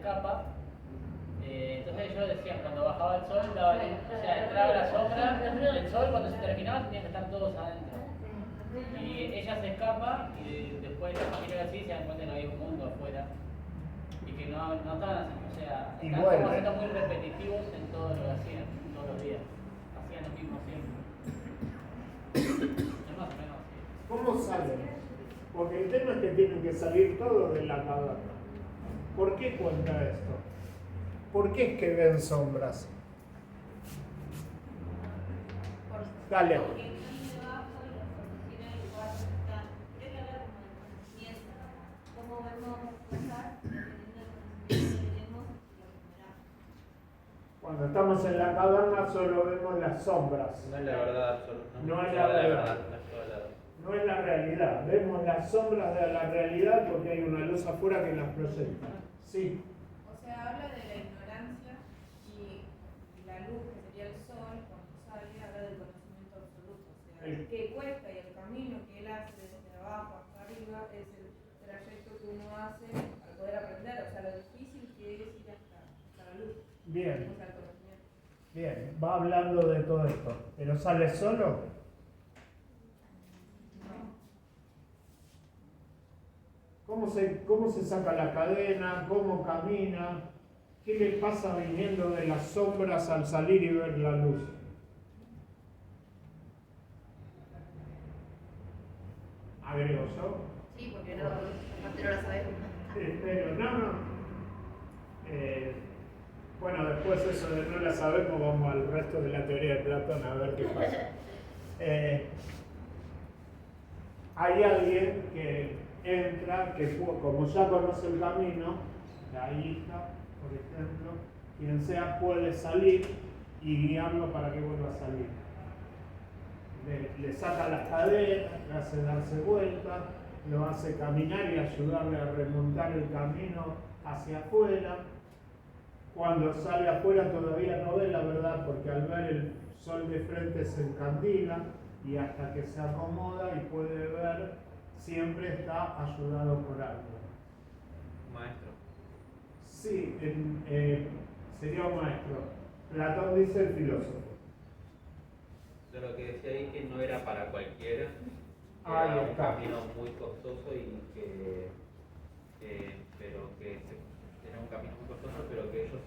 escapa. Entonces ellos decían, cuando bajaba el sol, o sea, entraba la sombra del sol, cuando se terminaba tenían que estar todos adentro. Y ella se escapa y después la familia así se dan cuenta que no había un mundo afuera. Y que no estaban haciendo, o sea, estaban como siendo muy repetitivos en todo lo que hacían, todos los días. Hacían lo mismo siempre. Es más o menos así. ¿Cómo salen? Porque el tema es que tienen que salir todos de la caverna. ¿Por qué cuenta esto? ¿Por qué es que ven sombras? Dale. Cuando estamos en la caverna solo vemos las sombras. No es la verdad absoluta. No es la verdad. No es la realidad. Vemos las sombras de la realidad porque hay una luz afuera que las proyecta. Sí. O sea, habla de la ignorancia y la luz, que sería el sol, cuando sale, habla del conocimiento absoluto. O sea, el que cuesta y el camino que él hace desde abajo hasta arriba es el trayecto que uno hace para poder aprender. O sea, lo difícil que es ir hasta la luz. Bien. O sea, el conocimiento. Bien, va hablando de todo esto. ¿Pero sale solo? ¿Cómo se saca la cadena? ¿Cómo camina? ¿Qué le pasa viniendo de las sombras al salir y ver la luz? ¿Agrego yo? Sí, porque no la sabemos. Pero no. Bueno, después eso de no la sabemos, vamos al resto de la teoría de Platón a ver qué pasa. Hay alguien que entra, que como ya conoce el camino, la hija, por ejemplo, quien sea, puede salir y guiarlo para que vuelva a salir. Le saca las cadenas, le hace darse vuelta, lo hace caminar y ayudarle a remontar el camino hacia afuera. Cuando sale afuera todavía no ve la verdad porque al ver el sol de frente se encandila y hasta que se acomoda y puede ver, siempre está ayudado por algo. Maestro. Sí, sería un maestro. Platón dice el filósofo. De lo que decía ahí que no era para cualquiera, Ahí era un está. camino muy costoso y pero que era un camino muy costoso, pero que ellos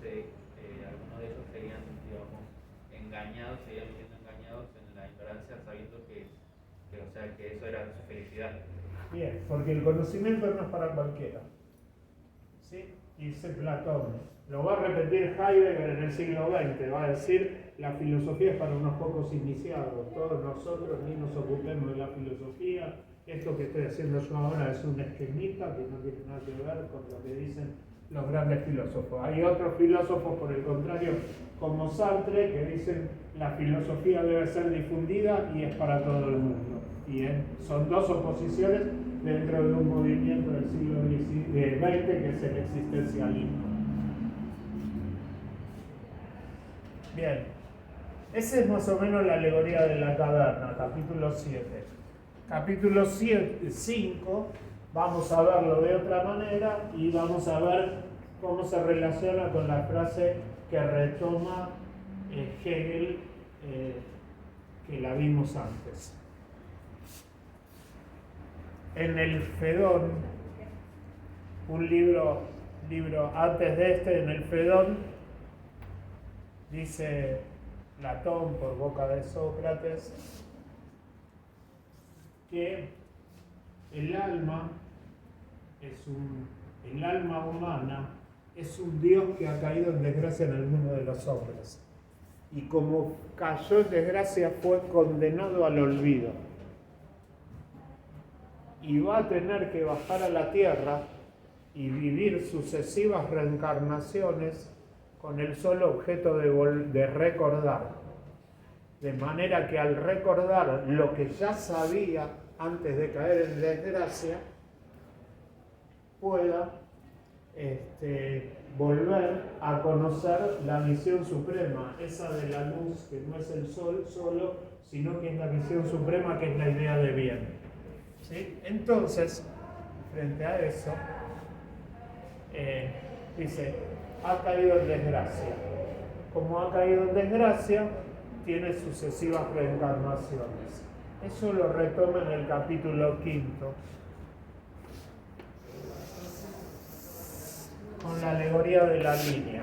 algunos de ellos seguían, digamos, engañados, seguían siendo engañados en la ignorancia, sabiendo que o sea, que eso era su felicidad. Bien, porque el conocimiento no es para cualquiera. ¿Sí? Dice Platón. Lo va a repetir Heidegger en el siglo XX. Va a decir, la filosofía es para unos pocos iniciados. Todos nosotros ni nos ocupemos de la filosofía. Esto que estoy haciendo yo ahora es un esquemita que no tiene nada que ver con lo que dicen los grandes filósofos. Hay otros filósofos, por el contrario, como Sartre, que dicen la filosofía debe ser difundida y es para todo el mundo. Y son dos oposiciones dentro de un movimiento del siglo XX que es el existencialismo. Bien, esa es más o menos la alegoría de la caverna, capítulo 7. Capítulo 5, vamos a verlo de otra manera y vamos a ver cómo se relaciona con la frase que retoma Hegel, que la vimos antes. En el Fedón, un libro antes de este, en el Fedón, dice Platón por boca de Sócrates, que el alma humana es un Dios que ha caído en desgracia en alguno de los hombres. Y como cayó en desgracia, fue condenado al olvido. Y va a tener que bajar a la tierra y vivir sucesivas reencarnaciones con el solo objeto de recordar. De manera que al recordar lo que ya sabía antes de caer en desgracia, pueda volver a conocer la misión suprema, esa de la luz, que no es el sol solo, sino que es la misión suprema, que es la idea de bien. ¿Sí? Entonces, frente a eso, Dice, ha caído en desgracia. Como ha caído en desgracia, tiene sucesivas reencarnaciones. Eso lo retoma en el capítulo 5, con la alegoría de la línea,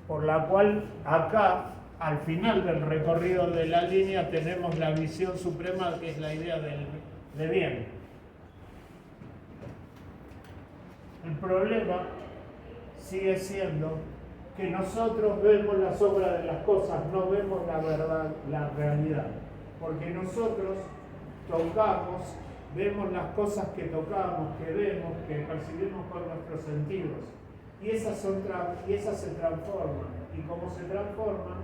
por la cual acá, al final del recorrido de la línea, tenemos la visión suprema, que es la idea de bien. El problema sigue siendo que nosotros vemos la sombra de las cosas, no vemos la verdad, la realidad. Porque nosotros tocamos, vemos las cosas que tocamos, que vemos, que percibimos con nuestros sentidos. Y esas se transforman. Y como se transforman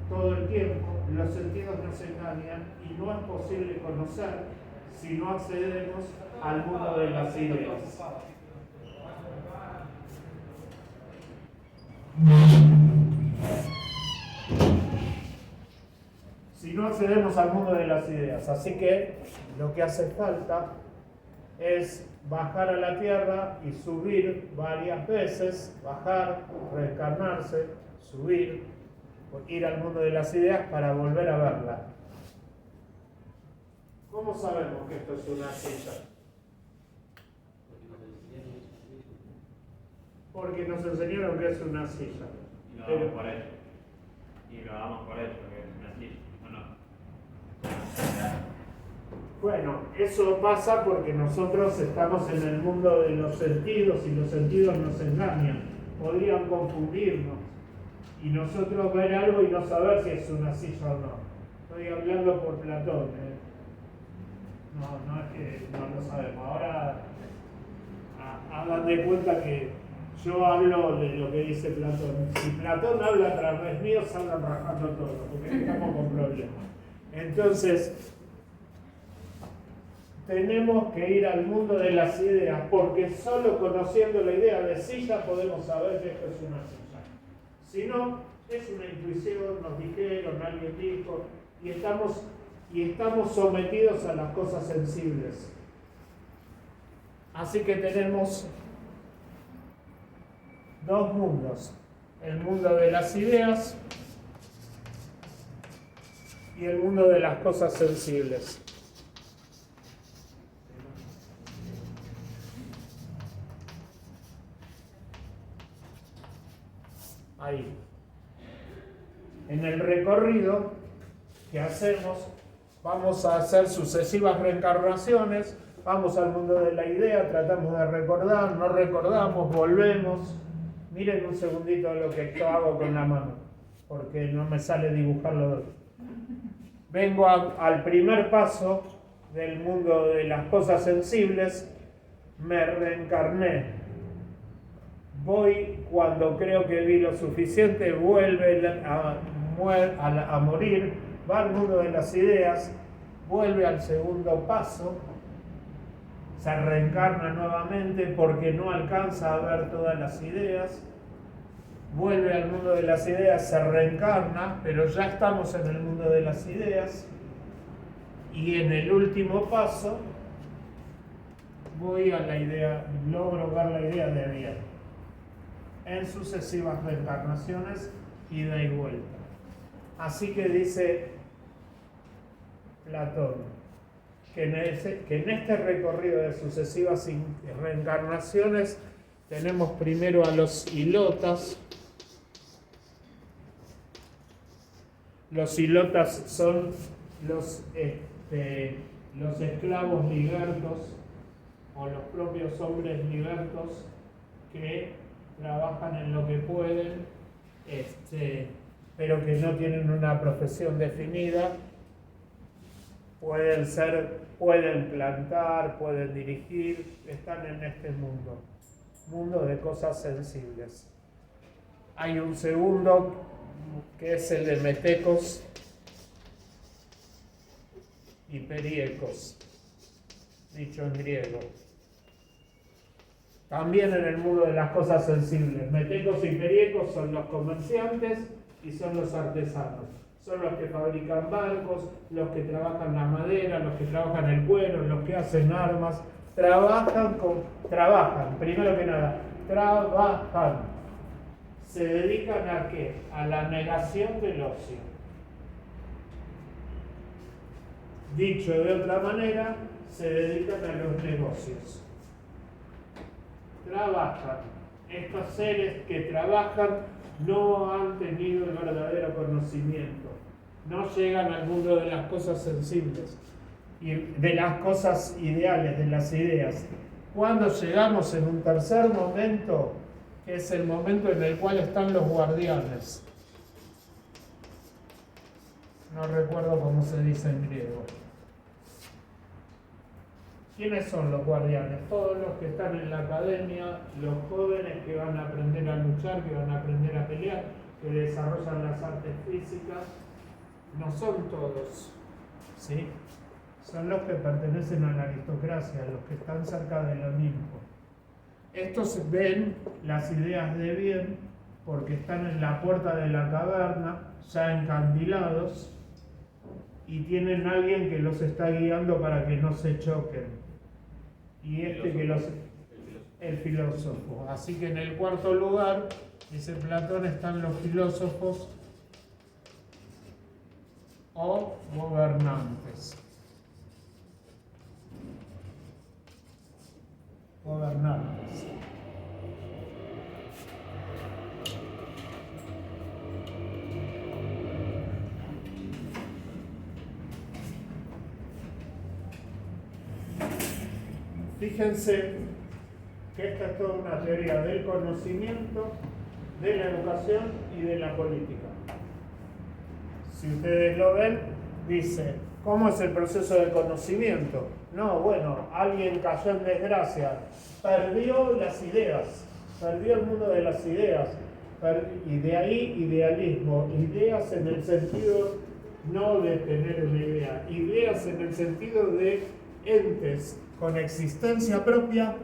todo el tiempo, los sentidos nos engañan y no es posible conocer si no accedemos al mundo de las ideas. Si no accedemos al mundo de las ideas. Así que lo que hace falta es bajar a la tierra y subir varias veces, bajar, reencarnarse, subir, ir al mundo de las ideas para volver a verla. ¿Cómo sabemos que esto es una silla? Porque nos enseñaron que es una silla. Y lo damos por hecho. Y lo damos por hecho, que es una silla, ¿o no? Bueno, eso pasa porque nosotros estamos en el mundo de los sentidos y los sentidos nos engañan. Podrían confundirnos y nosotros ver algo y no saber si es una silla o no. Estoy hablando por Platón. No es que no lo sabemos. Ahora hagan de cuenta que yo hablo de lo que dice Platón. Si Platón habla a través mío, salgan rajando todo, porque estamos con problemas. Entonces, tenemos que ir al mundo de las ideas, porque solo conociendo la idea de silla podemos saber que esto es una silla. Si no, es una intuición, nos dijeron, alguien dijo, y estamos sometidos a las cosas sensibles. Así que tenemos dos mundos, el mundo de las ideas y el mundo de las cosas sensibles. Ahí. En el recorrido que hacemos, vamos a hacer sucesivas reencarnaciones, vamos al mundo de la idea, tratamos de recordar, no recordamos, volvemos. Miren un segundito lo que yo hago con la mano, porque no me sale dibujarlo. Vengo al primer paso del mundo de las cosas sensibles, me reencarné. Voy cuando creo que vi lo suficiente, vuelve a morir, va al mundo de las ideas, vuelve al segundo paso, se reencarna nuevamente porque no alcanza a ver todas las ideas, vuelve al mundo de las ideas, se reencarna, pero ya estamos en el mundo de las ideas, y en el último paso voy a la idea, logro ver la idea de bien, en sucesivas reencarnaciones, ida y vuelta. Así que dice Platón, que en este recorrido de sucesivas reencarnaciones tenemos primero a los ilotas. Los ilotas son los esclavos libertos o los propios hombres libertos que trabajan en lo que pueden, pero que no tienen una profesión definida. Pueden plantar, pueden dirigir, están en este mundo de cosas sensibles. Hay un segundo que es el de metecos y periecos, dicho en griego. También en el mundo de las cosas sensibles, metecos y periecos son los comerciantes y son los artesanos. Son los que fabrican barcos, los que trabajan la madera, los que trabajan el cuero, los que hacen armas, trabajan, primero que nada, trabajan. ¿Se dedican a qué? A la negación del ocio. Dicho de otra manera, se dedican a los negocios. Trabajan. Estos seres que trabajan no han tenido el verdadero conocimiento. No llegan al mundo de las cosas sensibles, y de las cosas ideales, de las ideas. Cuando llegamos en un tercer momento, que es el momento en el cual están los guardianes. No recuerdo cómo se dice en griego. ¿Quiénes son los guardianes? Todos los que están en la academia, los jóvenes que van a aprender a luchar, que van a aprender a pelear, que desarrollan las artes físicas. No son todos, ¿sí? Son los que pertenecen a la aristocracia, los que están cerca del Olimpo. Estos ven las ideas de bien porque están en la puerta de la caverna, ya encandilados, y tienen a alguien que los está guiando para que no se choquen. Y el filósofo. Así que en el cuarto lugar, dice Platón, están los filósofos o gobernantes. Gobernantes. Fíjense que esta es toda una teoría del conocimiento, de la educación y de la política. Si ustedes lo ven, dice, ¿cómo es el proceso del conocimiento? No, bueno, alguien cayó en desgracia, perdió las ideas, perdió el mundo de las ideas, y de ahí idealismo, ideas en el sentido no de tener una idea, ideas en el sentido de entes con existencia propia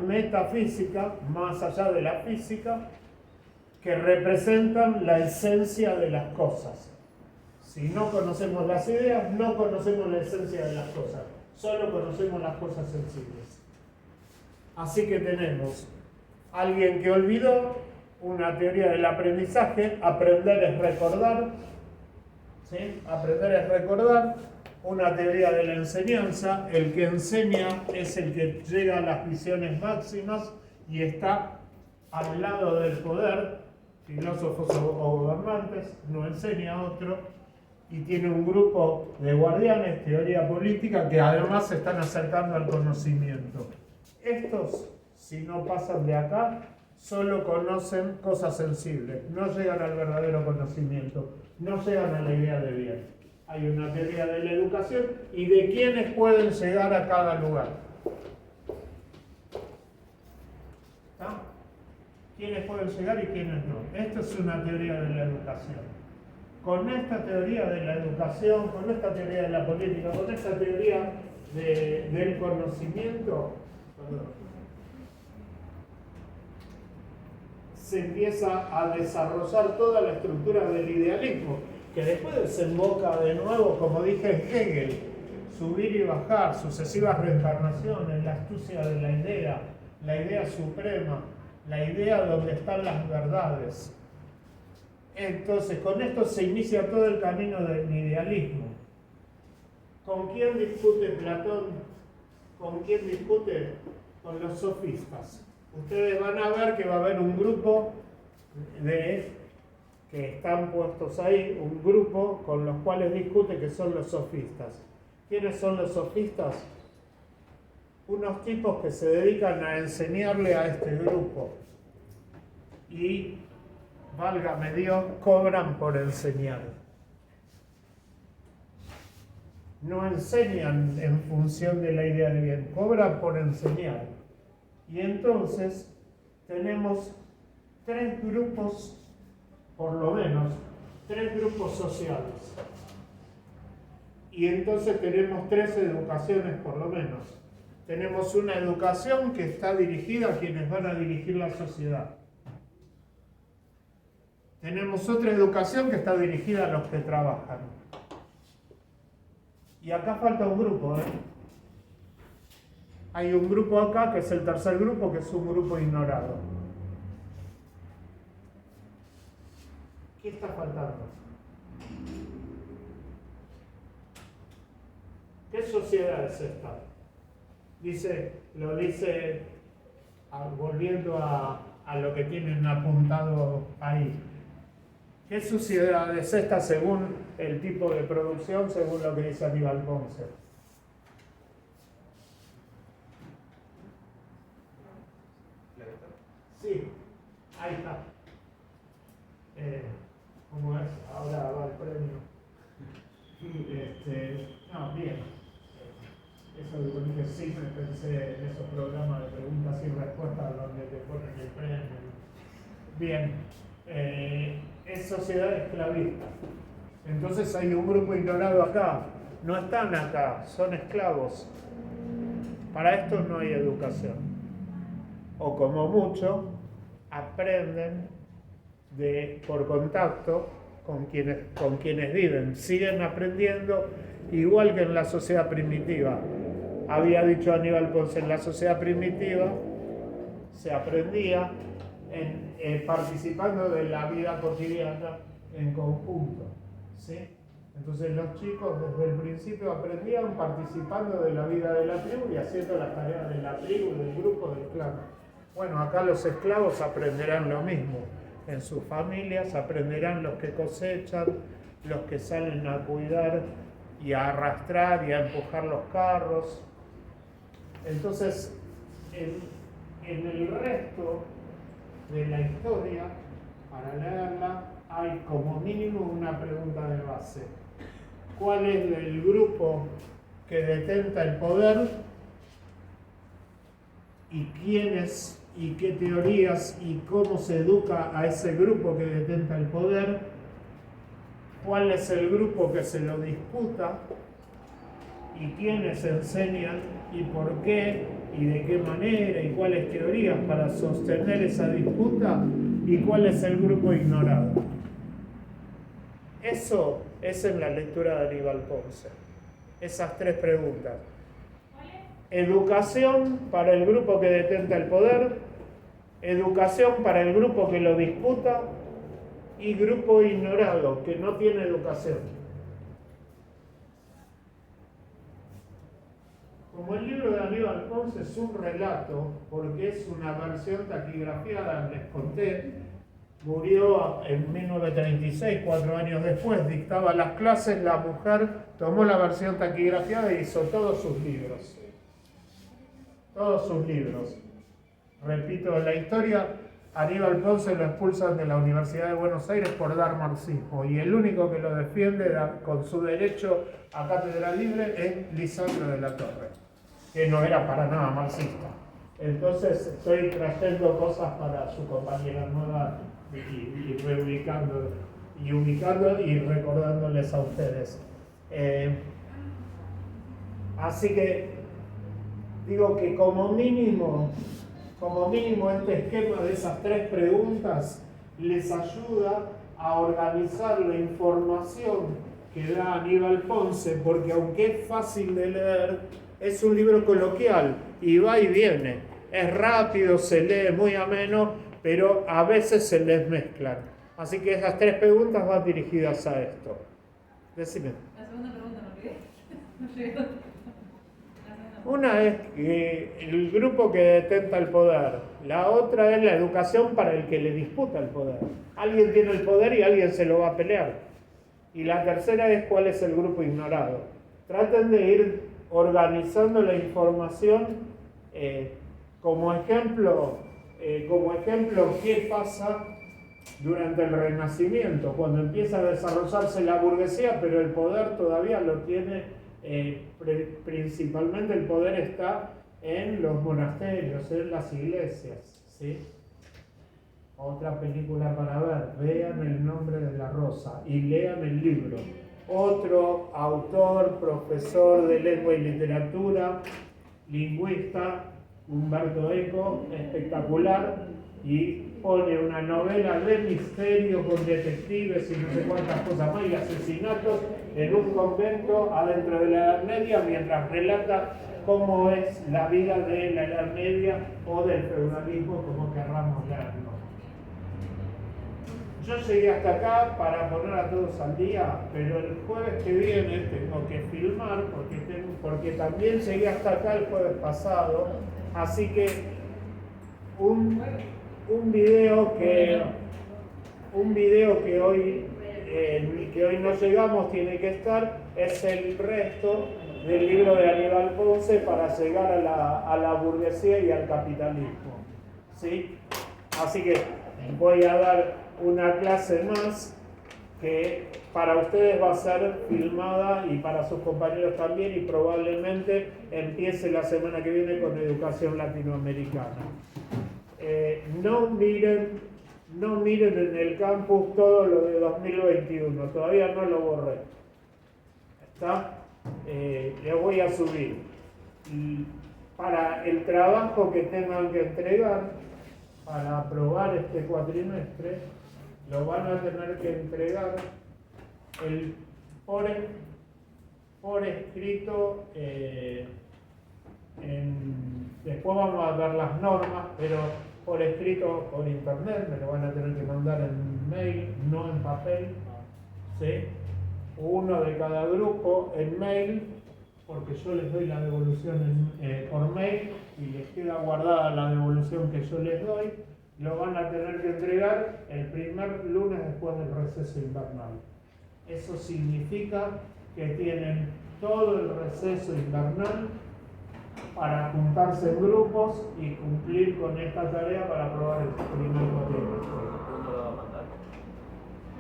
metafísica, más allá de la física, que representan la esencia de las cosas. Si no conocemos las ideas, no conocemos la esencia de las cosas, solo conocemos las cosas sensibles. Así que tenemos alguien que olvidó, una teoría del aprendizaje, aprender es recordar, ¿sí? Aprender es recordar, una teoría de la enseñanza, el que enseña es el que llega a las visiones máximas y está al lado del poder, filósofos o gobernantes, no enseña a otro, y tiene un grupo de guardianes, teoría política, que además se están acercando al conocimiento. Estos, si no pasan de acá, solo conocen cosas sensibles, no llegan al verdadero conocimiento, no llegan a la idea de bien. Hay una teoría de la educación y de quiénes pueden llegar a cada lugar. ¿Está? ¿Quiénes pueden llegar y quiénes no? Esto es una teoría de la educación. Con esta teoría de la educación, con esta teoría de la política, con esta teoría del conocimiento, se empieza a desarrollar toda la estructura del idealismo, que después desemboca de nuevo, como dije en Hegel, subir y bajar, sucesivas reencarnaciones, la astucia de la idea suprema, la idea donde están las verdades. Entonces, con esto se inicia todo el camino del idealismo. ¿Con quién discute Platón? ¿Con quién discute? Con los sofistas. Ustedes van a ver que va a haber un grupo que están puestos ahí, un grupo con los cuales discute, que son los sofistas. ¿Quiénes son los sofistas? Unos tipos que se dedican a enseñarle a este grupo y, válgame Dios, cobran por enseñar. No enseñan en función de la idea de bien, cobran por enseñar. Y entonces tenemos tres grupos, por lo menos, tres grupos sociales. Y entonces tenemos tres educaciones, por lo menos. Tenemos una educación que está dirigida a quienes van a dirigir la sociedad. Tenemos otra educación que está dirigida a los que trabajan. Y acá falta un grupo, ¿eh? Hay un grupo acá que es el tercer grupo, que es un grupo ignorado. ¿Qué está faltando? ¿Qué sociedad es esta? Lo dice volviendo a lo que tienen apuntado ahí. ¿Qué sociedad es esta según el tipo de producción, según lo que dice Aníbal Ponce? Sí, ahí está. ¿Cómo es? Ahora va el premio. No, bien. Eso de que siempre pensé en esos programas de preguntas y respuestas donde te ponen el premio. Bien. Es sociedad esclavista. Entonces hay un grupo ignorado acá. No están acá, son esclavos. Para estos no hay educación. O como mucho, aprenden por contacto con quienes viven. Siguen aprendiendo igual que en la sociedad primitiva. Había dicho Aníbal Ponce, en la sociedad primitiva se aprendía participando de la vida cotidiana en conjunto, ¿sí? Entonces los chicos desde el principio aprendían participando de la vida de la tribu y haciendo las tareas de la tribu, del grupo, del clan. Bueno, acá los esclavos aprenderán lo mismo. En sus familias aprenderán los que cosechan, los que salen a cuidar y a arrastrar y a empujar los carros. Entonces, en el resto de la historia, para leerla, hay como mínimo una pregunta de base. ¿Cuál es el grupo que detenta el poder? ¿Y quiénes y qué teorías y cómo se educa a ese grupo que detenta el poder? ¿Cuál es el grupo que se lo disputa? ¿Y quiénes enseñan y por qué y de qué manera y cuáles teorías para sostener esa disputa? ¿Y cuál es el grupo ignorado? Eso es en la lectura de Aníbal Ponce. Esas tres preguntas. Educación para el grupo que detenta el poder, educación para el grupo que lo disputa y grupo ignorado que no tiene educación. Como el libro de Aníbal Ponce es un relato, porque es una versión taquigrafiada, les conté, murió en 1936, 4 años después, dictaba las clases, la mujer tomó la versión taquigrafiada y hizo todos sus libros. Todos sus libros. Repito, la historia, Aníbal Ponce lo expulsan de la Universidad de Buenos Aires por dar marxismo y el único que lo defiende con su derecho a cátedra libre es Lisandro de la Torre, que no era para nada marxista. Entonces estoy trayendo cosas para su compañera nueva y reubicando y ubicando y recordándoles a ustedes. Así que digo que como mínimo este esquema de esas tres preguntas les ayuda a organizar la información que da Aníbal Ponce, porque aunque es fácil de leer, es un libro coloquial y va y viene. Es rápido, se lee muy ameno, pero a veces se les mezclan. Así que esas tres preguntas van dirigidas a esto. Decime. La segunda pregunta no llegué. Una es el grupo que detenta el poder. La otra es la educación para el que le disputa el poder. Alguien tiene el poder y alguien se lo va a pelear. Y la tercera es cuál es el grupo ignorado. Traten de ir organizando la información como ejemplo, qué pasa durante el Renacimiento, cuando empieza a desarrollarse la burguesía, pero el poder todavía lo tiene. Principalmente el poder está en los monasterios, en las iglesias, ¿sí? Otra película para ver, vean El nombre de la rosa y lean el libro. Otro autor, profesor de lengua y literatura, lingüista, Humberto Eco, espectacular, y pone una novela de misterio con detectives y no sé cuántas cosas más y asesinatos en un convento adentro de la Edad Media mientras relata cómo es la vida de la Edad Media o del feudalismo, como querramos leerlo. Yo llegué hasta acá para poner a todos al día, pero el jueves que viene tengo que filmar porque también llegué hasta acá el jueves pasado, así que un video que hoy no llegamos tiene que estar, es el resto del libro de Aníbal Ponce para llegar a la burguesía y al capitalismo, ¿sí? Así que voy a dar una clase más que para ustedes va a ser filmada y para sus compañeros también, y probablemente empiece la semana que viene con educación latinoamericana. No miren en el campus todo lo de 2021, todavía no lo borré. ¿Está? Le voy a subir. Y para el trabajo que tengan que entregar, para aprobar este cuatrimestre, lo van a tener que entregar por escrito. Después vamos a dar las normas, pero por escrito por internet, me lo van a tener que mandar en mail, no en papel, ¿sí? Uno de cada grupo en mail, porque yo les doy la devolución por mail y les queda guardada la devolución que yo les doy. Lo van a tener que entregar el primer lunes después del receso invernal. Eso significa que tienen todo el receso invernal para juntarse en grupos y cumplir con esta tarea para aprobar el primer cuatrimestre. ¿Cuándo lo va a mandar?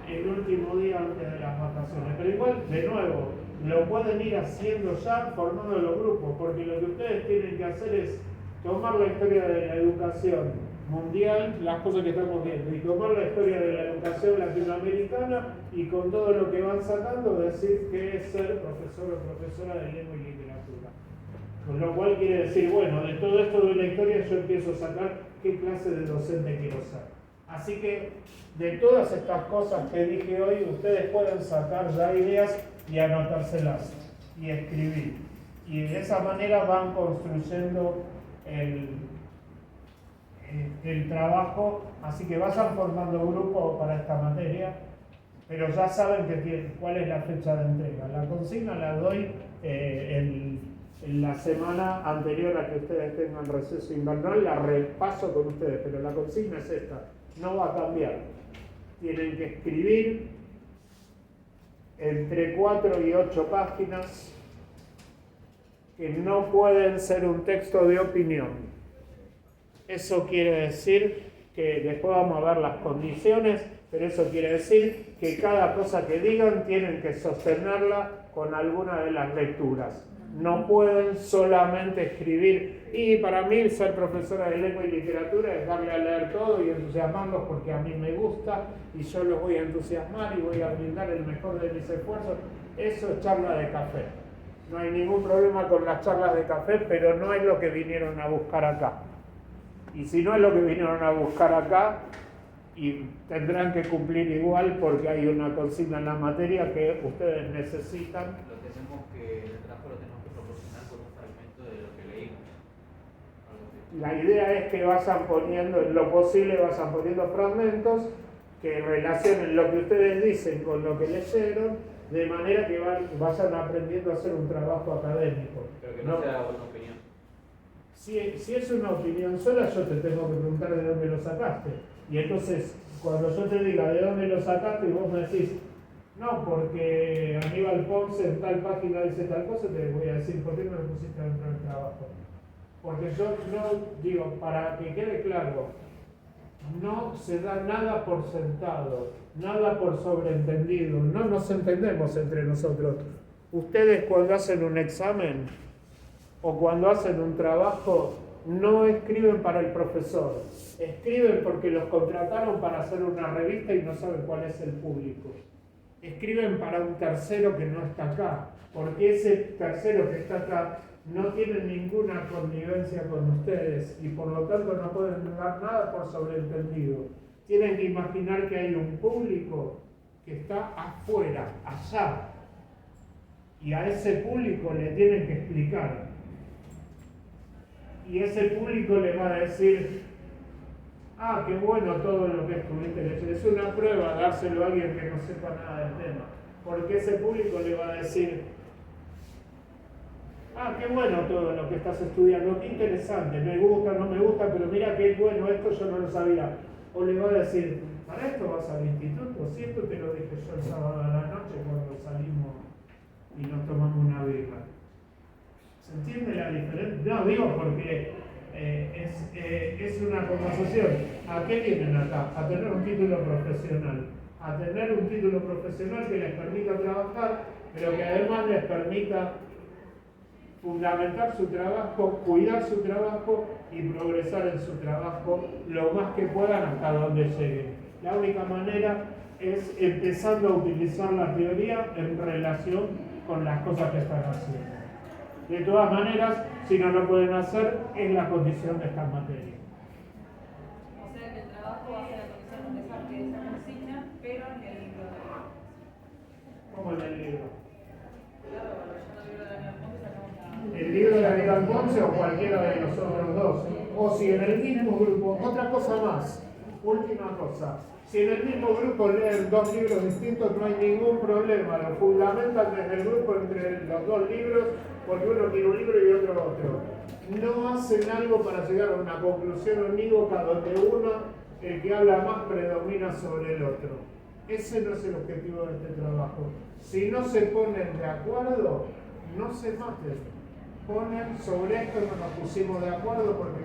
El último día antes de las vacaciones. Pero igual, de nuevo, lo pueden ir haciendo ya formando los grupos, porque lo que ustedes tienen que hacer es tomar la historia de la educación mundial, las cosas que estamos viendo, y tomar la historia de la educación latinoamericana y con todo lo que van sacando decir que es ser profesor o profesora de lengua y literatura. Con lo cual quiere decir, bueno, de todo esto de la historia yo empiezo a sacar qué clase de docente quiero ser. Así que de todas estas cosas que dije hoy, ustedes pueden sacar ya ideas y anotárselas y escribir. Y de esa manera van construyendo el trabajo, así que vayan formando grupo para esta materia, pero ya saben cuál es la fecha de entrega. La consigna la doy en la semana anterior a que ustedes tengan receso invernal, la repaso con ustedes, pero la consigna es esta, no va a cambiar. Tienen que escribir entre 4 y 8 páginas que no pueden ser un texto de opinión. Eso quiere decir que después vamos a ver las condiciones, pero eso quiere decir que cada cosa que digan tienen que sostenerla con alguna de las lecturas. No pueden solamente escribir, y para mí ser profesora de lengua y literatura es darle a leer todo y entusiasmarlos porque a mí me gusta y yo los voy a entusiasmar y voy a brindar el mejor de mis esfuerzos. Eso es charla de café. No hay ningún problema con las charlas de café, pero no es lo que vinieron a buscar acá. Y si no es lo que vinieron a buscar acá, y tendrán que cumplir igual porque hay una consigna en la materia que ustedes necesitan. El trabajo lo tenemos que proporcionar con un fragmento de lo que leímos. La idea es que vayan poniendo, en lo posible, vayan poniendo fragmentos que relacionen lo que ustedes dicen con lo que leyeron, de manera que vayan aprendiendo a hacer un trabajo académico. Pero que no sea una opinión. Si es una opinión sola, yo te tengo que preguntar de dónde lo sacaste. Y entonces, cuando yo te diga de dónde lo sacaste y vos me decís, no, porque Aníbal Ponce en tal página dice tal cosa, te voy a decir, ¿por qué no lo pusiste dentro del trabajo? Porque yo no digo, para que quede claro, no se da nada por sentado, nada por sobreentendido, no nos entendemos entre nosotros. Ustedes cuando hacen un examen o cuando hacen un trabajo, no escriben para el profesor, escriben porque los contrataron para hacer una revista y no saben cuál es el público. Escriben para un tercero que no está acá, porque ese tercero que está acá no tienen ninguna connivencia con ustedes y por lo tanto no pueden dar nada por sobreentendido. Tienen que imaginar que hay un público que está afuera, allá, y a ese público le tienen que explicar. Y ese público le va a decir, ah, qué bueno todo lo que estuviste leyendo. Es una prueba dárselo a alguien que no sepa nada del tema. Porque ese público le va a decir, ah, qué bueno todo lo que estás estudiando, qué interesante, me gusta, no me gusta, pero mira qué bueno, esto yo no lo sabía. O le va a decir, ¿para esto vas al instituto? Si esto te lo dije yo el sábado a la noche cuando salimos y nos tomamos una birra. ¿Se entiende la diferencia? No, digo porque es una conversación. ¿A qué vienen acá? A tener un título profesional. A tener un título profesional que les permita trabajar, pero que además les permita fundamentar su trabajo, cuidar su trabajo y progresar en su trabajo lo más que puedan hasta donde lleguen. La única manera es empezando a utilizar la teoría en relación con las cosas que están haciendo. De todas maneras, si no lo pueden hacer, es la condición de estas materias. O sea que el trabajo va a ser la condición de esa consigna, pero en el libro de la ¿Cómo en el libro? Claro, cuando yo el libro de Daniel Ponce sacamos la... El libro de Aníbal Ponce o cualquiera de los otros dos. O si en el mismo grupo, otra cosa más, última cosa. Si en el mismo grupo leen dos libros distintos, no hay ningún problema. Lo fundamentan desde el grupo entre los dos libros, porque uno tiene un libro y otro otro. No hacen algo para llegar a una conclusión unívoca donde uno, el que habla más, predomina sobre el otro. Ese no es el objetivo de este trabajo. Si no se ponen de acuerdo, no se maten. Ponen sobre esto, no nos pusimos de acuerdo porque